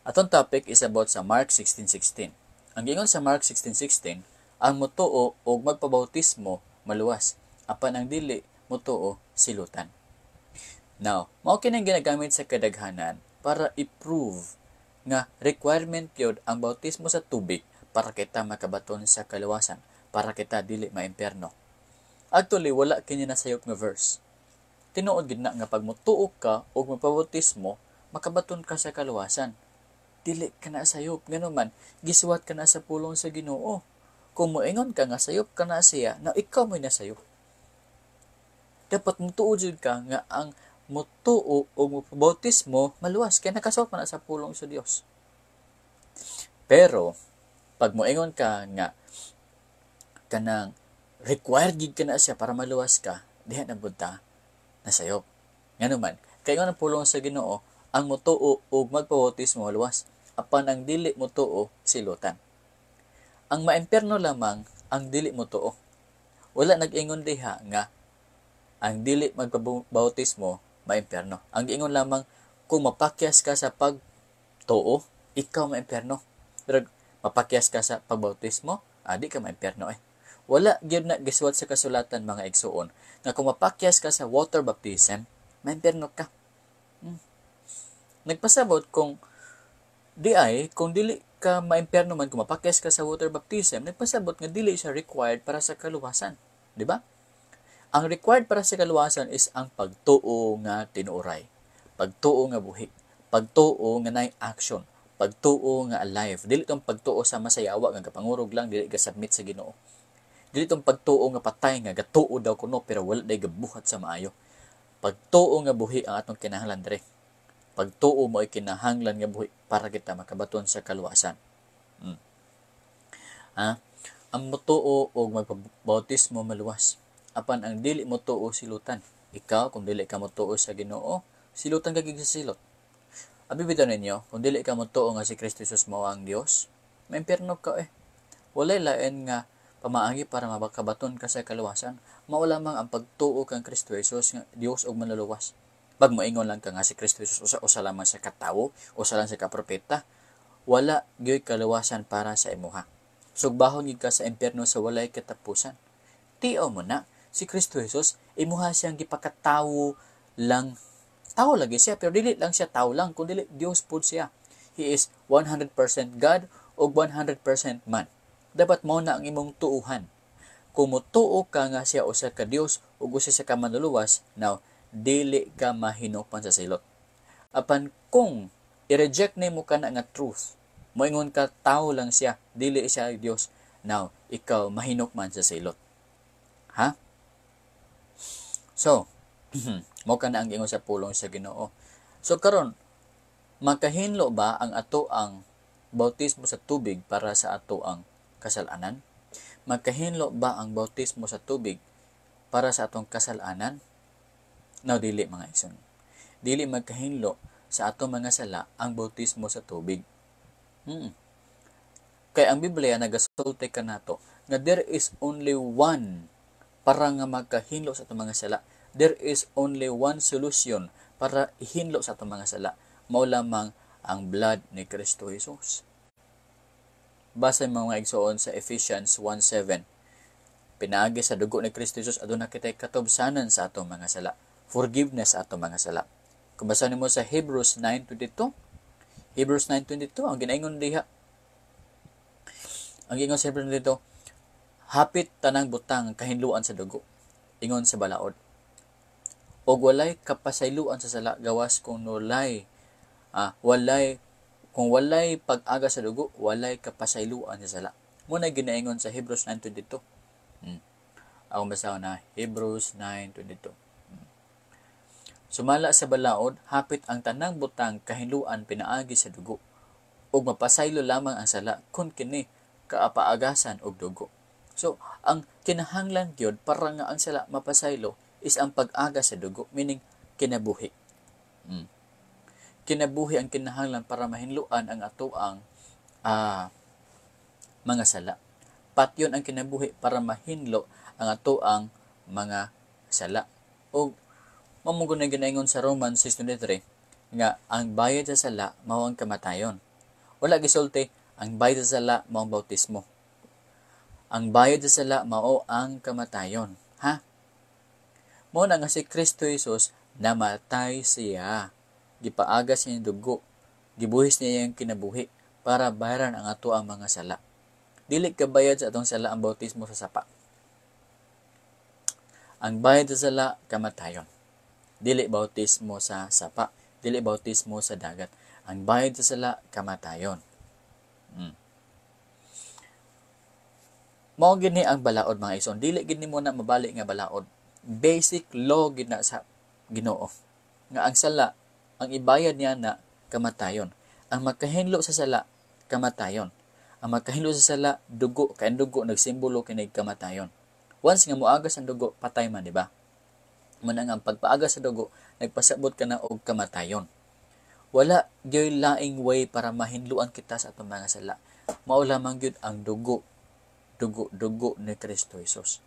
Atong topic is about sa Mark 16:16. Ang giingon sa Mark 16:16, ang motuo o magpabautismo maluwas, apan ang dili motuo silutan. Now, mao kining ginagamit sa kadaghanan para i-prove nga requirement yun ang bautismo sa tubig para kita makabaton sa kaluwasan, para kita dili maimperno. Actually, wala kini nasayop nga verse. Tinuod gid na nga pag motuo ka o magpabautismo, makabaton ka sa kaluwasan. Dili ka na sayop, ngano man, giswat ka na sa pulong sa Ginoo. Kung moingon ka nga sayop ka na siya, na ikaw mo'y nasayop. Dapat mutuo jud ka nga ang mutuo o bautismo maluwas kay nakasawat man na sa pulong sa Dios. Pero pag moingon ka nga kanang required gid ka na siya para maluwas ka, diha na budta nasayop. Ngano man, kay nga ang pulong sa Ginoo, ang mutuo o magpabautismo maluwas, apan ang dili mutuo silutan. Ang maimperno lamang ang dili mutuo. Wala nag-ingon diha nga ang dili magpabautismo maimperno. Ang giingon lamang kung mapakyas ka sa pagtuo, ikaw maimperno. Pero mapakyas ka sa pagbautismo, di ka maimperno eh. Wala gyud na giswat sa kasulatan mga igsuon nga kung mapakyas ka sa water baptism, maimperno ka. Nagpasabot kung kung dili ka maimperno man kung mapakyas ka sa water baptism, nagpasabot nga dili siya required para sa kaluwasan. Di ba? Ang required para sa kaluwasan is ang pagtuo nga tinuoray, pagtuo nga buhi, pagtuo nga nay action, pagtuo nga alive. Dili tong pagtuo sa masayawa nga kapangurog lang, dili ka submit sa Ginoo. Dili tong pagtuo nga patay nga gatuo daw kuno pero wala day gabuhat sa maayo. Pagtuo nga buhi ang atong kinahanglan dire. Pagtuo mo ay kinahanglan nga buhi para kita makabaton sa kaluwasan. Ang mutuo o magpabautismo maluwas, apan ang dili mutuo silutan. Ikaw kung dili ka mutuo sa Ginoo, silutan ka gid sa silot. Abi bitaw ninyo, kung dili ka mutuo nga si Kristo Jesus mao ang Dios, maimperno ka eh. Walay lain nga pamaagi para makabaton ka sa kaluwasan. Mao lamang ang pagtuo kang Kristo Jesus nga Dios og manluluwas. Pag moingon lang ka nga si Kristo Jesus usa lamang sa katawo, usa lang sa kapropeta, wala gyoy kaluwasan para sa imuha. Sugbahon gid ka sa impierno sa walay katapusan. Tiaw mo na si Kristo Jesus, imuha siyang gipakatawo lang. Tao lagi siya, pero dili lang siya tao lang, kundi Dios pud siya. He is 100% God o 100% man. Dapat mo na ang imong tuuhan. Kung mutuo ka nga siya usa ka Dios o usa sa ka manluluwas, now, dili ka mahinukman sa silot. Apan kung i-reject nimo ka na nga truth, moingon ka tao lang siya, dili siya Dios, now, ikaw mahinukman sa silot. Ha? So, mo ka na ang ingon sa pulong sa Ginoo. So karon, makahinlo ba ang ato ang bautismo sa tubig para sa ato ang kasalanan? Makahinlo ba ang bautismo sa tubig para sa atong kasalanan? No, dili mga igsoon. Dili magkahinlo sa atong mga sala ang bautismo sa tubig. Kaya ang Biblia nagasulti ka nato nga there is only one para nga magkahinlo sa atong mga sala. There is only one solution para ihinlo sa atong mga sala. Mao lamang ang blood ni Kristo Jesus. Basa mga igsoon sa Ephesians 1:7. Pinaagi sa dugo ni Kristo Jesus aduna kitay katubsanan sa atong mga sala. Forgiveness sa atong mga sala. Kung basahin mo sa Hebrews 9:22, Hebrews 9:22 ang ginaingon diha. Ang ingon sa Hebrews dito, hapit tanang butang kahinluan sa dugo. Ingon sa balaod. Og walay kapasayloan sa sala gawas kung walay pag-aga sa dugo, walay kapasayloan sa sala. Muna ginaingon sa Hebrews 9:22. Ako basahin na Hebrews 9:22. Sumala sa balaod, hapit ang tanang butang kahinluan pinaagi sa dugo, ug mapasaylo lamang ang sala kun kini kaapaagasan og dugo. So, ang kinahanglan gyud para nga ang sala mapasaylo is ang pag-aga sa dugo, meaning kinabuhi. Kinabuhi ang kinahanglan para mahinluan ang atoang mga sala. Patyon ang kinabuhi para mahinlo ang atoang mga sala. O mamugon na ginaingon sa Romans 6:23 nga ang bayad sa sala mao ang kamatayon. Wala gisulti, ang bayad sa sala mao ang bautismo. Ang bayad sa sala mao ang kamatayon. Ha? Mao na nga si Kristo Jesus namatay siya. Gipaagas niya yung dugo. Gibuhis niya yung kinabuhi para bayaran ang ato ang mga sala. Dili ka bayad sa atong sala ang bautismo sa sapa. Ang bayad sa sala kamatayon. Dili bautismo sa sapa, dili bautismo sa dagat. Ang bayad sa sala kamatayon. Mao gini ang balaod mga ison. Dili gini mo na mabalik nga balaod. Basic law gina sa Ginoo. Nga ang sala, ang ibayad niya na kamatayon. Ang magkahinlo sa sala kamatayon. Ang magkahinlo sa sala dugo, kay dugo nagsimbolo kini kamatayon. Once nga moagas ang dugo, patay man, di ba? Muna nga pagpaagas sa dugo, nagpasabot ka na og kamatayon. Wala gyoy laing way para mahinluan kita sa atong mga sala. Mao lamang gyud ang dugo ni Kristo Jesus.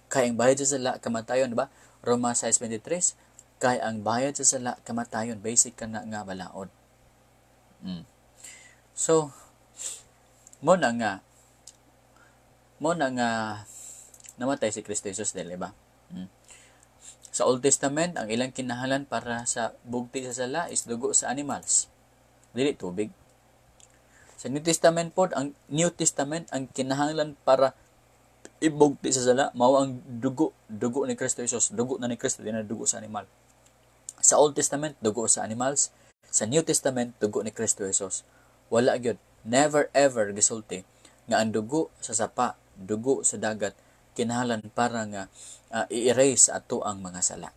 Kay ang bayad sa sala kamatayon, di ba? Roma 6:23, kay ang bayad sa sala kamatayon, basic ka na nga balaod. So, mo na nga namatay si Kristo Jesus, di ba? Sa Old Testament, ang ilang kinahanglan para sa bugti sa sala is dugo sa animals, dili tubig. Sa New Testament ang kinahanglan para ibugti sa sala mao ang dugo ni Kristo Jesus. Dugo na ni Kristo, di na dugo sa animal. Sa Old Testament, dugo sa animals. Sa New Testament, dugo ni Kristo Jesus. Wala gyud, never ever gisulti nga ang dugo sa sapa, dugo sa dagat kinahanglan para nga i-erase ato ang mga sala.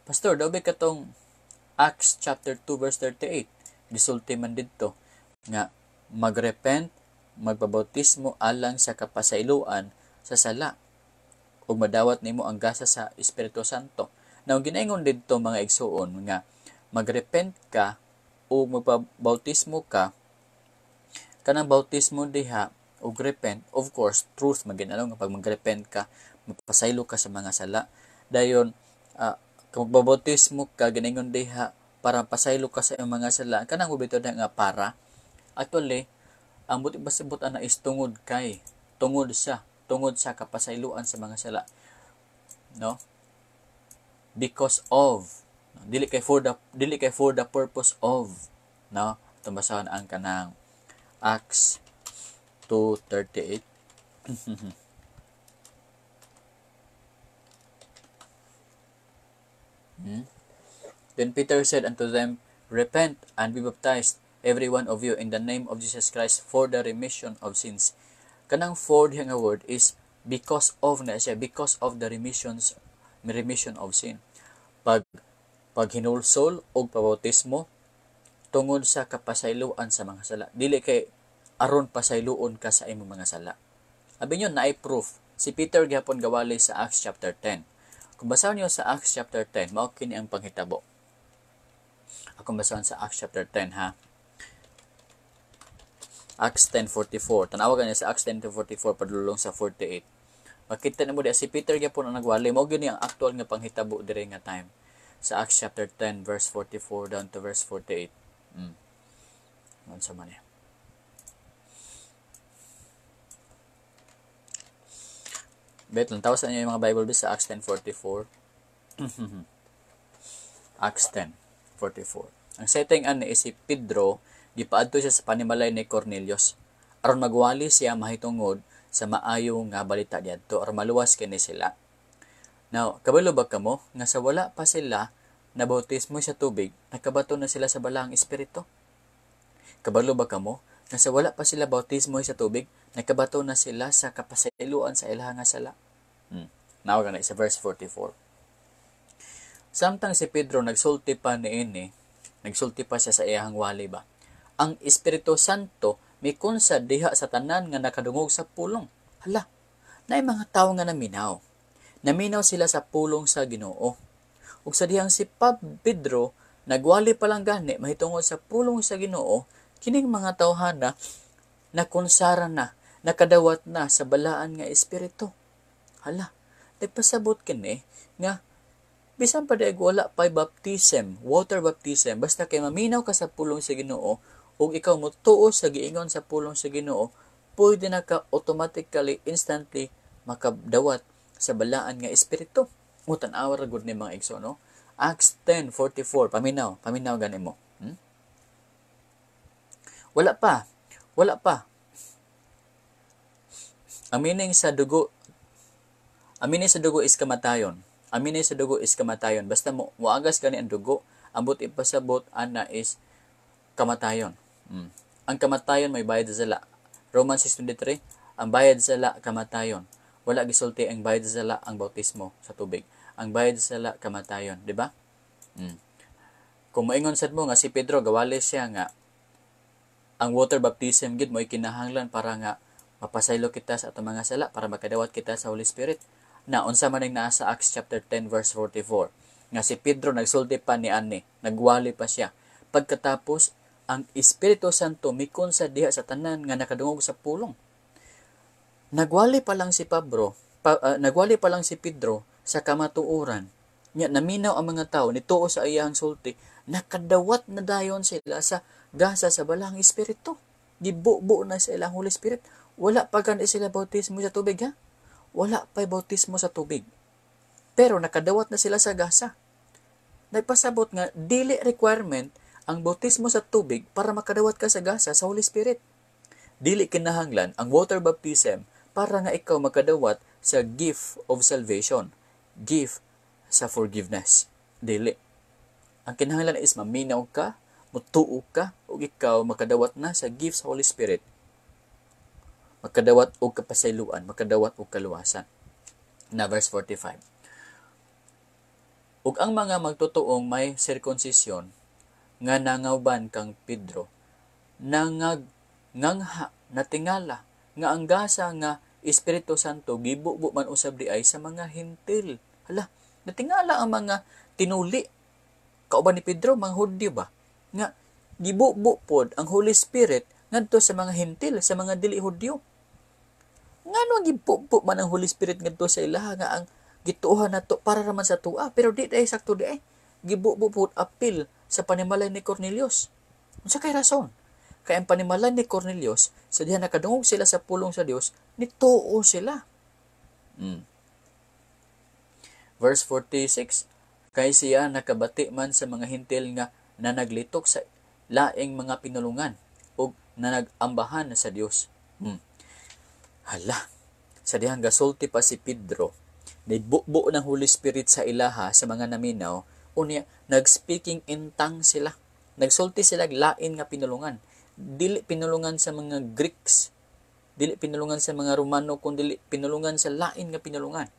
Pastor, daw ba katong Acts chapter 2 verse 38, gisulti man didto nga magrepent, magbabautismo alang sa kapasayloan sa sala ug madawat nimo ang gasa sa Espiritu Santo. Now ginaingon didto mga igsuon nga magrepent ka o magbabautismo ka, kanang bautismo diha ug repent, of course truth maginalong nga pag magrepent ka mapasaylo ka sa mga sala. Dayon kung magbabautismo ka ginaingon diha para pasaylo ka sa mga sala, kanang bubito nga para actually ang buti basibot ana is tungod sa kapasayloan sa mga sala, no? Because of, dili kay for the purpose of, no? Tumbasahan ang kanang Acts 2:38. Then Peter said unto them, Repent and be baptized, every one of you, in the name of Jesus Christ, for the remission of sins. Kanang for diha nga word is because of na siya, because of the remission of sin. Pag hinulsol o pabautismo tungod sa kapasayloan sa mga sala. Dili kay aron pasayloon ka sa imong mga sala. Abi nyo naay proof. Si Peter gyapon gawali sa Acts chapter 10. Kung basahan niyo sa Acts chapter 10, mao kini ang panghitabo. Akong basahan sa Acts chapter 10 ha. Acts 10:44. Tanawa niya sa Acts 10:44 padulong sa 48. Makita nimo di si Peter gyapon ang nagwali, mao gyud ang actual nga panghitabo dire nga time. Sa Acts chapter 10 verse 44 down to verse 48. Unsa man niya? Bet lang tawasan niyo yung mga Bible sa Acts 10:44. Acts 10:44. Ang setting ani is si Pedro gipaadto siya sa panimalay ni Cornelius aron magwali siya mahitungod sa maayo nga balita diadto aron maluwas kini sila. Now, kabalo ba kamo nga sa wala pa sila nabautismo sa tubig, nakabato na sila sa balang espiritu? Kabalo ba kamo nga sa wala pa sila bautismo sa tubig, nakabato na sila sa kapasayloan sa ilaha nga sala? Now kana sa verse 44. Samtang si Pedro nagsulti pa siya sa iyang wali ba? Ang Espiritu Santo mikunsa diha sa tanan nga nakadungog sa pulong. Hala, naay mga tawo nga naminaw. Naminaw sila sa pulong sa Ginoo. Ug sa dihang si Pedro nagwali pa lang gani mahitungod sa pulong sa Ginoo, kining mga tawhana nakonsara na, nakadawat na sa balaan nga espiritu. Hala, nagpasabot kini nga Bisan pa daig wala pay baptism, water baptism, basta kay maminaw ka sa pulong sa Ginoo ug ikaw motuo sa giingon sa pulong sa Ginoo, pwede na ka automatically, instantly makadawat sa balaan nga espiritu. Tan-awa ra gud ni mga igsoon, no? Acts 10:44, paminaw gani mo. Wala pa. Ang meaning sa dugo is kamatayon. Basta moagas gani ang dugo, ambot ipasabot ana is kamatayon. Ang kamatayon may bayad sa sala. Romans 6:23, ang bayad sa sala kamatayon. Wala gisulti ang bayad sa sala ang bautismo sa tubig. Ang bayad sa sala kamatayon, di ba? Kung moingon sad mo nga si Pedro gawali siya nga ang water baptism gid mo kinahanglan para nga mapasaylo kita sa atong mga sala para makadawat kita sa Holy Spirit. Na unsa man ang naa sa Acts chapter 10 verse 44 nga si Pedro nagsulti pa ni ani, nagwali pa siya. Pagkatapos ang Espiritu Santo mikon sa diha sa tanan nga nakadungog sa pulong. Nagwali pa lang si Pedro sa kamatuoran. Nya naminaw ang mga tao nituo sa iyang sulti, nakadawat na dayon sila sa gasa sa balang espiritu. Gibubo na sa ilang Holy Spirit. Wala pa gani sila bautismo sa tubig, ha? Wala pa bautismo sa tubig. Pero nakadawat na sila sa gasa. Nagpasabot nga dili requirement ang bautismo sa tubig para makadawat ka sa gasa sa Holy Spirit. Dili kinahanglan ang water baptism para nga ikaw makadawat sa gift of salvation, gift sa forgiveness. Dili. Ang kinahanglan is maminaw ka, mutuo ka, ug ikaw makadawat na sa gift sa Holy Spirit. Makadawat og kapasayloan, makadawat og kaluwasan. Na verse 45. Ug ang mga magtutuong may circumcision nga nangawban kang Pedro, nangangha, natingala, nga ang gasa nga Espiritu Santo gibubo man usab di ay sa mga hintil. Hala, natingala ang mga tinuli. Kauban ni Pedro, mga Hudyo ba? Nga, gibubo pod ang Holy Spirit ngadto sa mga hintil, sa mga dili Hudyo. Ngano gibubo man ang Holy Spirit ngadto sa ilaha nga ang gituohan nato para raman sa tua, pero di ay sakto di ay. Gibubo pod apil sa panimalay ni Cornelius. Unsa kay rason? Kaya ang panimalay ni Cornelius, sa diha nakadungog sila sa pulong sa Dios, nituo sila. Verse 46, kay siya nakabati man sa mga hintil nga nanaglitok sa laing mga pinulungan o nanag-ambahan sa Dios. Hala, sa dihang gasulti pa si Pedro, nagbubo ng Holy Spirit sa ilaha sa mga naminaw, unya nag-speaking in tongues sila. Nagsulti sila lain nga pinulungan. Dili pinulungan sa mga Greeks, dili pinulungan sa mga Romano, kundi pinulungan sa lain nga pinulungan.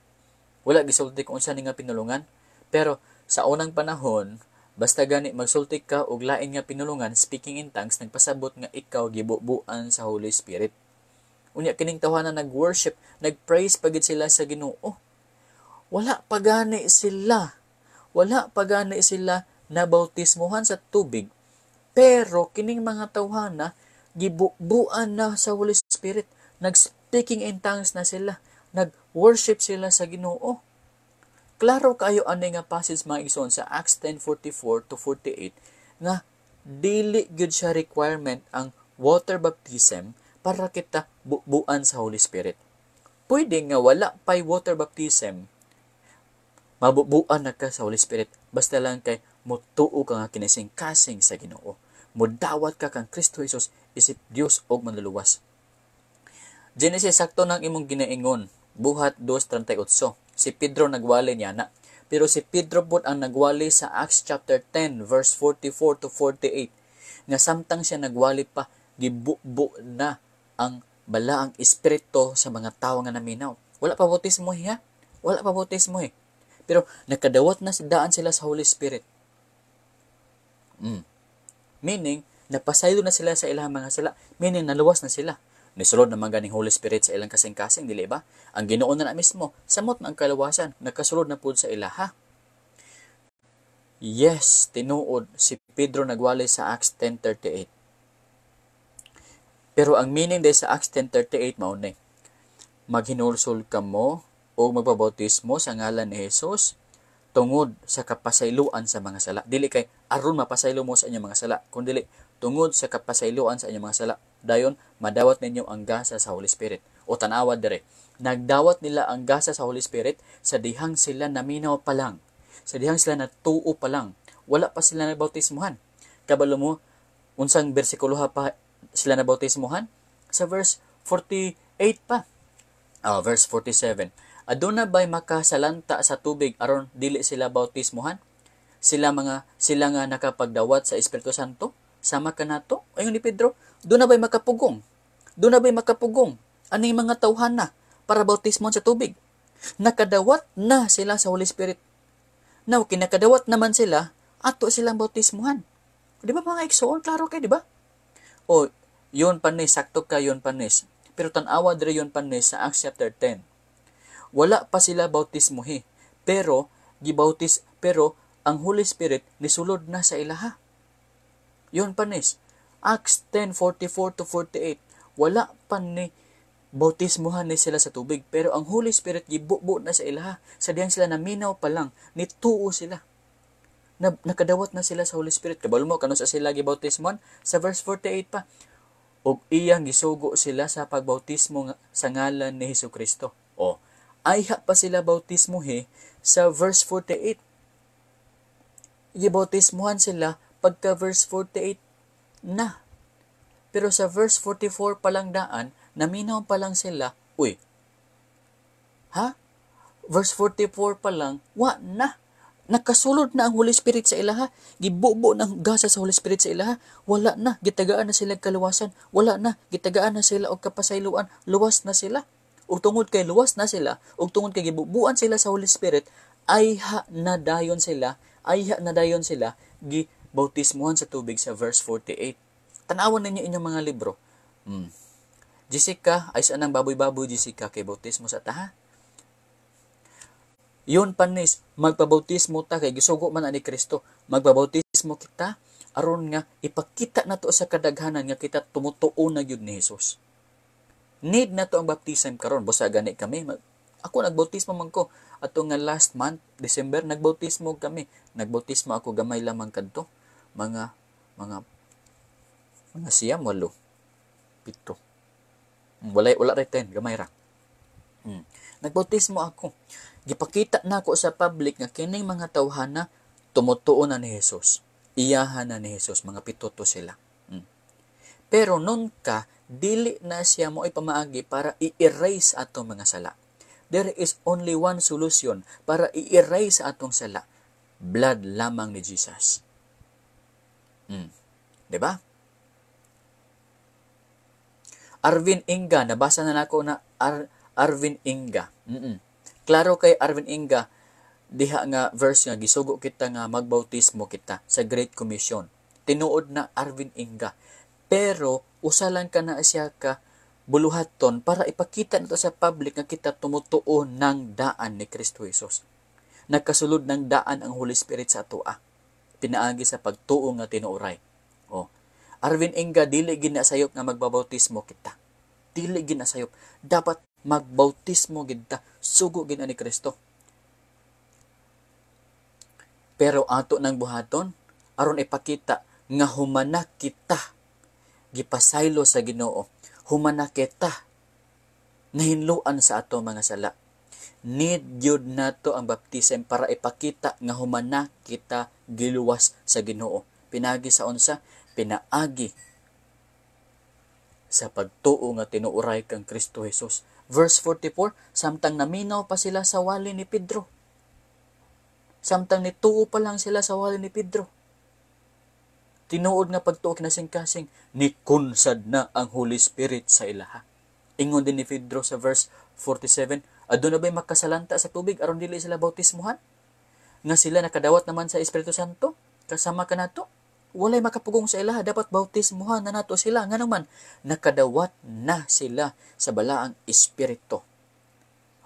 Wala gisulti kung unsa ni nga pinulungan, pero sa unang panahon, basta gani magsulti ka og lain nga pinulungan, speaking in tongues, nagpasabot nga ikaw gibubuan sa Holy Spirit. Unya kining tawanan nag-worship, nag-praise pagid sila sa Ginoo. Wala pa gani sila nabautismuhan sa tubig, pero kining mga tawhana gibubuan na sa Holy Spirit, nag-speaking in tongues na sila, nag-worship sila sa Ginoo. Klaro kayo ani nga passage mga igsoon sa Acts 10:44 to 48 nga dili gyud siya requirement ang water baptism para kita bubuan sa Holy Spirit. Pwede nga wala pay water baptism, mabubuan na ka sa Holy Spirit basta lang kay mutuo ka nga kinising-kasing sa Ginoo. Mudawat ka kang Kristo Jesus, isip Dios og manluluwas. Genesis sakto nang imong ginaingon, buhat 2:38. Si Pedro nagwali niya na. Pero si Pedro pod ang nagwali sa Acts chapter 10 verse 44 to 48. Nga samtang siya nagwali pa, gibubo na ang balaang espiritu sa mga tawo nga naminaw. Wala pa bautismo ha? Wala pa bautismo eh. Pero nakadawat na daan sila sa Holy Spirit. Meaning, napasaylo na sila sa ilang mga sala. Meaning, naluwas na sila. Nisulod naman ganing Holy Spirit sa ilang kasing-kasing, dili ba? Ang Ginoo na mismo, samot na ang kalawasan, nakasulod na po sa ilaha. Yes, tinuod si Pedro nagwali sa Acts 10:38. Pero ang meaning dahil sa Acts 10:38 mao ni, maghinulsol ka mo o magbabautismo sa ngalan ni Jesus tungod sa kapasayloan sa mga sala. Dili kay aron mapasaylo mo sa inyong mga sala, kundi tungod sa kapasayloan sa inyong mga sala. Dayon madawat ninyo ang gasa sa Holy Spirit. O tanawa dire, nagdawat nila ang gasa sa Holy Spirit sa dihang sila naminaw pa lang. Sa dihang sila natuo pa lang. Wala pa sila nabautismuhan. Kabalo mo, unsang bersikulo pa sila nabautismuhan? Sa verse 48 pa. Verse 47. Aduna ba'y makasalanta sa tubig aron dili sila bautismuhan? Sila nga nakapagdawat sa Espiritu Santo? Sama ka nato? Ayon ni Pedro, doon na ba'y makapugong? Doon na ba'y makapugong? Aning mga tawhana para bautismon sa tubig? Nakadawat na sila sa Holy Spirit. Now, kinakadawat naman sila, ato silang bautismuhan. Di ba mga igsoon? Klaro kay, di ba? O, yun panis, sakto ka yun panis. Pero tanawa dire yun panis sa Acts chapter 10. Wala pa sila bautismuhi. Pero ang Holy Spirit nisulod na sa ilaha. Yun panis. Acts 10:44-48. Wala pa ni bautismuhan ni sila sa tubig, pero ang Holy Spirit gibubo na sa ilaha. Sa diyang sila naminaw pa lang, nituo sila. Nakadawat na sila sa Holy Spirit. Kabalo mo, kano sa sila gibautismuhan? Sa verse 48 pa. Og iyang gisugo sila sa pagbautismo sa ngalan ni Hesukristo. O, ayha pa sila bautismuhi sa verse 48. Gibautismuhan sila pagka verse 48 na. Pero sa verse 44 pa lang daan, naminaw pa lang sila, uy, verse 44 pa lang, na. Nakasulod na ang Holy Spirit sa ilaha. Gibubo ng gasa sa Holy Spirit sa ilaha. Wala na. Gitagaan na sila kaluwasan. Wala na. Gitagaan na sila o kapasayloan. Luwas na sila. O tungod kay luwas na sila, o tungod kay gibubuan sila sa Holy Spirit, ayha na dayon sila, gibautismuhan sa tubig sa verse 48. Tanawan ninyo inyong mga libro. Jessica, ay saan ang baboy-baboy, Jessica, kay bautismo sa taha? Yun panis, magpabautismo ta kay gisugo man ani Kristo. Magpabautismo kita aron nga ipakita nato sa kadaghanan nga kita tumutuo na gyud ni Hesus. Need nato ang baptism karon, busa gani kami. Ako nagbautismo man ko ato nga last month, December, nagbautismo kami. Nagbautismo ako gamay lamang kadto. Mga siyam, 8, 7. Wala reten, gamay ra. Nagbautismo ako. Gipakita na ako sa public nga kining mga tawhana tumutuo na ni Hesus. Iyahan na ni Hesus, mga 7 sila. Pero nun ka, dili na siya mo ipamaagi para i-erase atong mga sala. There is only one solution para i-erase atong sala. Blood lamang ni Jesus. Diba? Arvin Inga, nabasa na nako na Arvin Inga. Klaro kay Arvin Inga, diha nga verse nga gisugo kita nga magbautismo kita sa Great Commission. Tinuod na Arvin Inga. Pero usalan ka na siya ka buluhaton para ipakita nato sa public nga kita tumutuo ng daan ni Kristo Jesus. Nagkasulod ng daan ang Holy Spirit sa atoa. Pinaagi sa pagtuo nga tinuoray. Arvin Inga, dili ginasayop nga magbabautismo kita. Dili ginasayop. Dapat magbautismo kita. Sugo gina ni Kristo. Pero ato nang buhaton, aron ipakita nga humana kita. Gipasaylo sa Ginoo. Humana kita. Nahinluan sa ato mga sala. Need yun nato ang baptism para ipakita nga humana kita giluwas sa Ginoo. Pinagi sa unsa? Pinaagi sa pagtuo nga tinuoray kang Kristo Jesus. Verse 44, samtang naminaw pa sila sa wali ni Pedro. Samtang nituo pa lang sila sa wali ni Pedro. Tinuod nga pagtuo kinasing-kasing, nikunsad na ang Holy Spirit sa ilaha. Ingon din ni Pedro sa verse 47, aduna ba'y makasalanta sa tubig aron dili sila bautismuhan? Nga sila nakadawat naman sa Espiritu Santo? Kasama ka nato? Walay makapugong sa ilaha, dapat bautismuhan na nato sila. Nga naman, nakadawat na sila sa balaang Espiritu.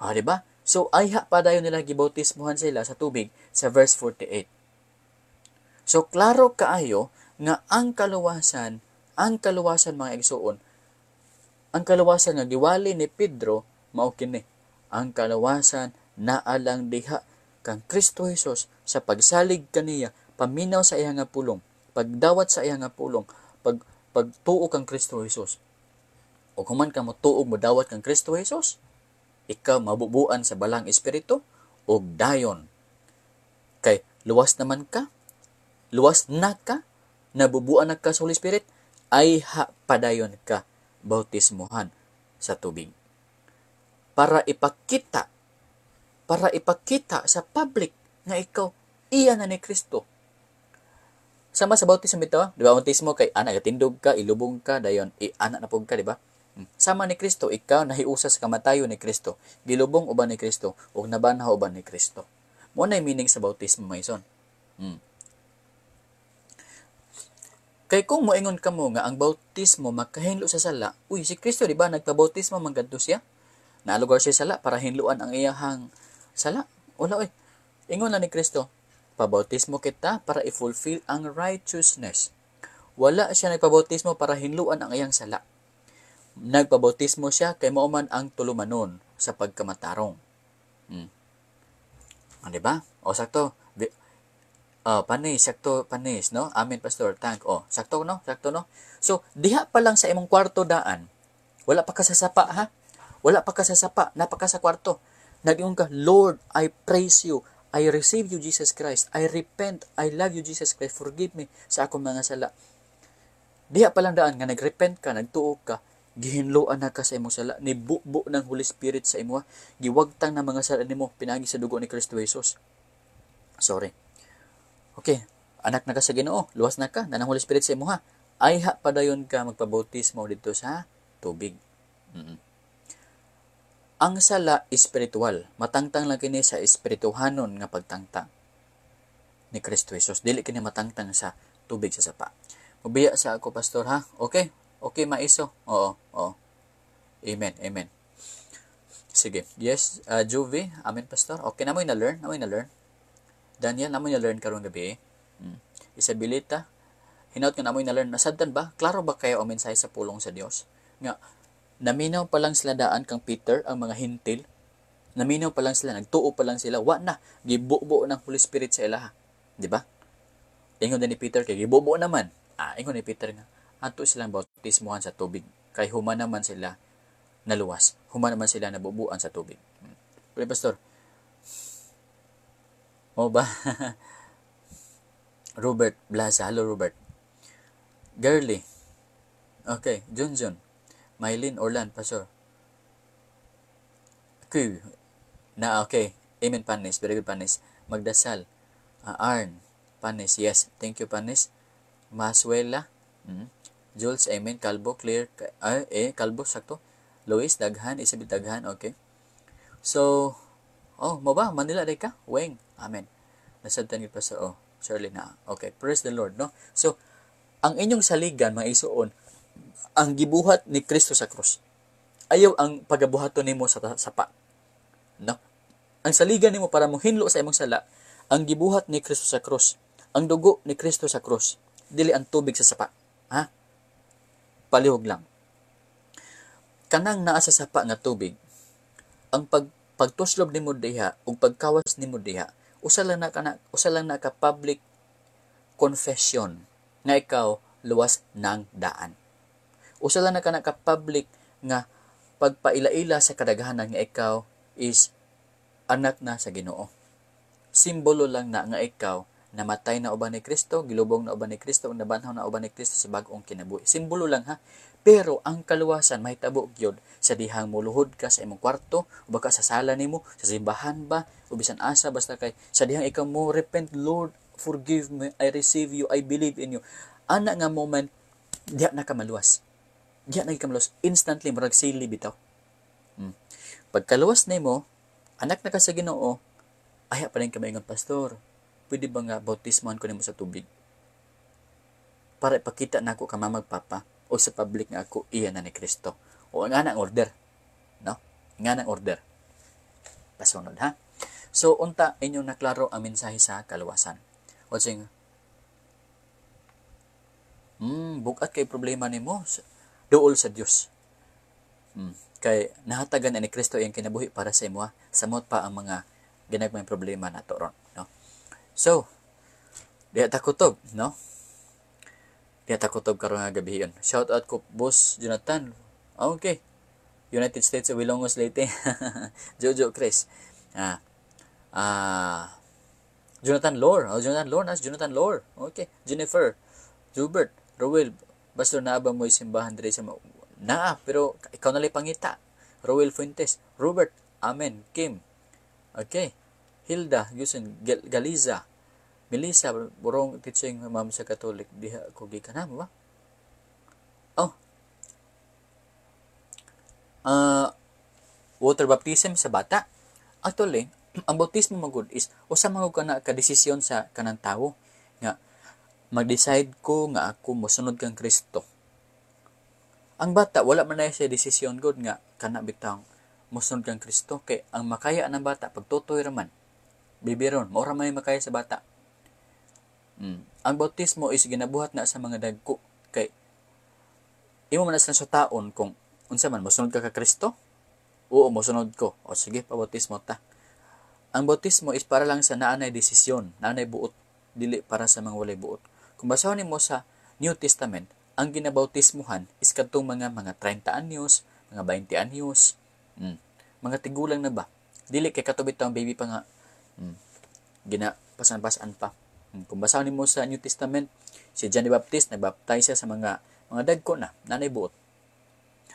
Diba? So, ayha pa dayon nila gibautismuhan sila sa tubig sa verse 48. So, klaro kaayo nga ang kaluwasan mga igsuon, ang kaluwasan nga giwali ni Pedro, mao kini. Ang kaluwasan naa lang diha kang Kristo Jesus sa pagsalig kaniya, paminaw sa iya nga pulong, pagdawat sa iya nga pulong, pagtuo kang Kristo Jesus. O human ka mo tuog mo dawat kang Kristo Jesus, ikaw mabubuan sa balang espiritu o dayon. Kay luwas naman ka, luwas na ka, nabubuan na ka sa Holy Spirit, ay padayon ka bautismuhan sa tubig. Para ipakita sa public nga ikaw iya na ni Kristo. Sama sa bautismo ito, di ba? Bautismo kay anak katindog ka, ilubong ka, dayon anak na pug ka, di ba? Sama ni Kristo, ikaw nahiusa sa kamatayon ni Kristo, gilubong uban ni Kristo, ug nabanhaw uban ni Kristo. Mo na meaning sa bautismo mayson. Kay kung moingon ka mo nga ang bautismo makahinlo sa sala, uy, si Kristo di ba nagpabautismo man kadto siya? Nalugar siya sala para hinluan ang iyahang sala. Wala oy. Ingon na ni Kristo, pabautismo kita para i-fulfill ang righteousness. Wala siya nagpabautismo para hinluan ang iyang sala. Nagpabautismo siya kay mao man ang tulumanon sa pagkamatarong. Di ba? O sakto. Sakto panis, no? Amen, Pastor. Thank. Sakto, no? So, diha pa lang sa imong kwarto daan. Wala pa ka sa sapa, ha? Wala pa ka sa sapa. Napaka sa kwarto. Nag-iong ka, Lord, I praise you. I receive you, Jesus Christ. I repent. I love you, Jesus Christ. Forgive me sa akong mga sala. Diha pa lang daan nga nagrepent ka, nagtuo ka, gihinluan na ka sa imong sala, nibubo ng Holy Spirit sa imo, giwagtang na mga sala nimo pinagi sa dugo ni Kristo Jesus. Sorry. Okay, anak na ka sa Ginoo, luwas na ka, nanang Holy Spirit sa imo ha. Ay padayon ka magpabautismo dito sa tubig. Ang sala espiritual, matangtang lang kini sa espirituhanon nga pagtangtang ni Kristo Jesus. Dili kini matangtang sa tubig sa sapa. Mubiya sa ako, Pastor, ha? Okay? Okay, maiso? Oo. Amen. Sige. Yes, Juvie. Amen, Pastor. Okay, namoy na learn. Daniel, namoy na learn karong gabi. Isabelita, hinaut nga namoy na learn. Nasabtan ba? Klaro ba kayo ang mensahe sa pulong sa Dios? Nga, naminaw pa lang sila daan kang Peter, ang mga hintil. Naminaw pa lang sila, nagtuo pa lang sila. Wa na, gibubo ng Holy Spirit sa ilaha. Di ba? Ingon din ni Peter, kay gibubo naman. Ingon ni Peter nga, ato silang bautismuhan sa tubig. Kay human naman sila naluwas. Human naman sila nabubuan sa tubig. Pero Pastor, o ba? Robert Blaza. Hello, Robert. Girly. Okay. Junjun. Mylene Orlan, Pastor. Q. Okay. Amen, Panis. Very good, Panis. Magdasal. Arn. Panis. Yes. Thank you, Panis. Masuela. Jules. Amen. Calvo. Clear. Calvo. Sakto. Luis. Daghan. Isabel Daghan. Okay. So, mo ba? Manila day ka? Weng. Amen. Nasabtan kita sa Shirley na. Okay. Praise the Lord, no? So, ang inyong saligan, mga isuon, ang gibuhat ni Kristo sa krus. Ayaw ang pagabuhaton nimo sa sapa. No? Ang saligan nimo para mo hinlo sa imong sala, ang gibuhat ni Kristo sa krus. Ang dugo ni Kristo sa krus. Dili ang tubig sa sapa. Ha? Palihog lang. Kanang naa sa sapa nga tubig, ang pagtuslob nimo diha ug pagkawas nimo diha, usa lang na ka public confession nga ikaw luwas ng daan. Usa lang na ka public nga pagpaila-ila sa kadaghanan nga ikaw is anak na sa Ginoo. Simbolo lang na nga ikaw namatay na uban ni Kristo, gilubong na uban ni Kristo, ug nabanhaw na uban ni Kristo sa bag-ong kinabuhi. Simbolo lang ha. Pero ang kaluwasan mahitabo gyud sa dihang muluhod ka sa imong kwarto, o baka sa sala nimo, sa simbahan ba, o bisan asa basta kay sa dihang ikaw mo repent, Lord, forgive me, I receive you, I believe in you. Ana nga moment diha na ka maluwas. Diha na ka maluwas, instantly murag sili bitaw. Pagkaluwas nimo, anak na ka sa Ginoo, aya pa rin ka maingon, Pastor, pwede ba nga bautismohan ko nimo sa tubig? Para ipakita na ako ka mamagpapa o sa public nga ako iya na ni Kristo. O nga nang order. No? Nga nang order. Pasunod ha? So, unta inyong naklaro ang mensahe sa kaluwasan. O sing, bukat kay problema nimo duol sa Dios. Kay nahatagan ni Kristo iyang kinabuhi para sa imo. Samot pa ang mga ginagmay problema nato ron, no? So, diha ta kutob, no? Diha ta kutob karon nga gabi yon. Shout out ko Boss Jonathan. Okay. United States of Ilongos Leyte. Jojo Chris. Ah, Jonathan Lore. Oh, Jonathan Lore. Jonathan Lore. Okay. Jennifer. Jubert. Rowel. Basta naaba mo simbahan dire sa pero ikaw na pangita. Rowel Fuentes. Robert. Amen. Kim. Okay. Hilda. Yusin. Galiza. Melissa. Burong teaching ma'am sa Katolik. Diha ko gikan ba? Oh. Water baptism sa bata. Actually, ang bautismo magud is usa man ka na ka desisyon sa kanang tawo nga mag-decide ko nga ako mosunod kang Kristo. Ang bata wala man na siya desisyon gud nga kana bitang mosunod kang Kristo kay ang makaya ng bata pagtutoy raman. Bibiron, mao ra may makaya sa bata. Ang bautismo is ginabuhat na sa mga dagko kay imo man sa taon kung unsa man mosunod ka Kristo. Oo, mosunod ko. O sige, pabautismo ta. Ang bautismo is para lang sa naanay desisyon, naanay buot, dili para sa mga walay buot. Kung basahon nimo sa New Testament, ang ginabautismuhan is kadtong mga 30 anyos, mga 20 anyos, mga tigulang na ba? Dili kay katubit ang baby pa nga, pasan-pasan pa. Kung basahon nimo sa New Testament, si John the Baptist nagbaptize siya sa mga dagko na, naanay buot.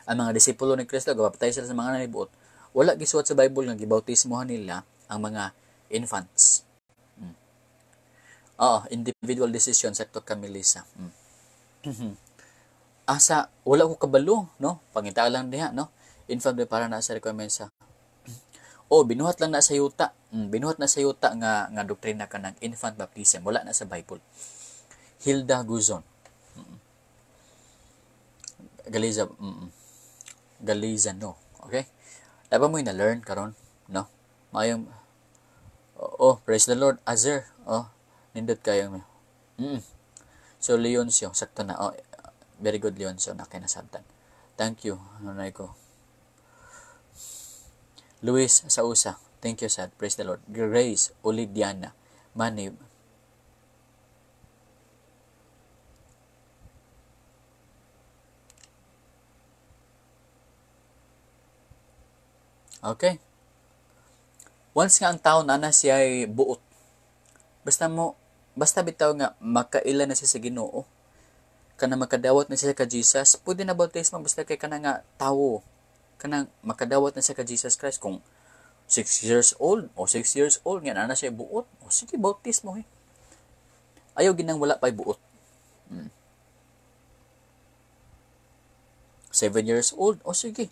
Ang mga disipulo ni Kristo gabaptize sila sa mga nanibuot. Wala gisuwat sa Bible nga gibautismohan nila ang mga infants. Individual decision sakto ka Melissa. Asa wala ko kabalo, no? Pangita lang diha, no? Infant para na sa requirements sa binuhat lang na sa yuta. Binuhat na sa yuta nga doktrina kanang infant baptism. Wala na sa Bible. Hilda Guzon. Galizano. Okay? Dapat mo na-learn karon, no? Mayong praise the Lord. Azer. Nindot kayo. So, Leoncio. Sakto na. Very good, Leoncio. Nakinasabtan. Thank you. Nanay ko. Luis Sausa. Thank you, Sad. Praise the Lord. Grace Olidiana. Manny. Okay? Once nga ang tao na siya ay buot, basta bitaw nga makaila na siya sa Ginoo, kana makadawat na siya ka Jesus, pwede na bautismo basta kay kana nga tawo, kana makadawat na siya ka Jesus Christ kung 6 years old o 6 years old nga na siya buot, o sige bautismo ayaw ginang wala pa'y buot. 7 years old, o sige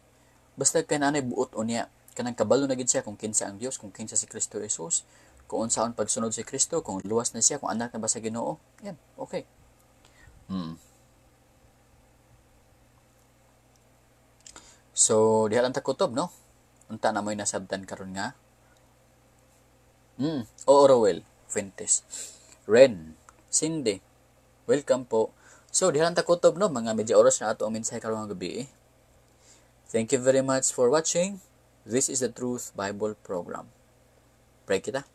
basta kay nanay buot o niya kanang kabalo na gid siya kung kinsa ang Dios, kung kinsa si Kristo Jesus, kung unsaon pagsunod si Kristo, kung luwas na siya, kung anak na ba sa Ginoo. Yan, okay. So, diha lang ta kutob, no? Unta na mo'y nasabtan karon nga. Rowel Fuentes. Ren, Cindy, welcome po. So, diha lang ta kutob, no? Mga medya oras na ato ang mensahe karon nga gabi. Thank you very much for watching. This is the Truth Bible Program. Pray kita.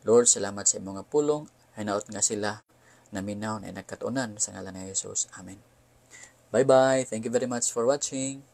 Lord, salamat sa imong pulong. Hinaot nga sila naminaw na nagkatunan sa ngalan ni Jesus. Amen. Bye-bye. Thank you very much for watching.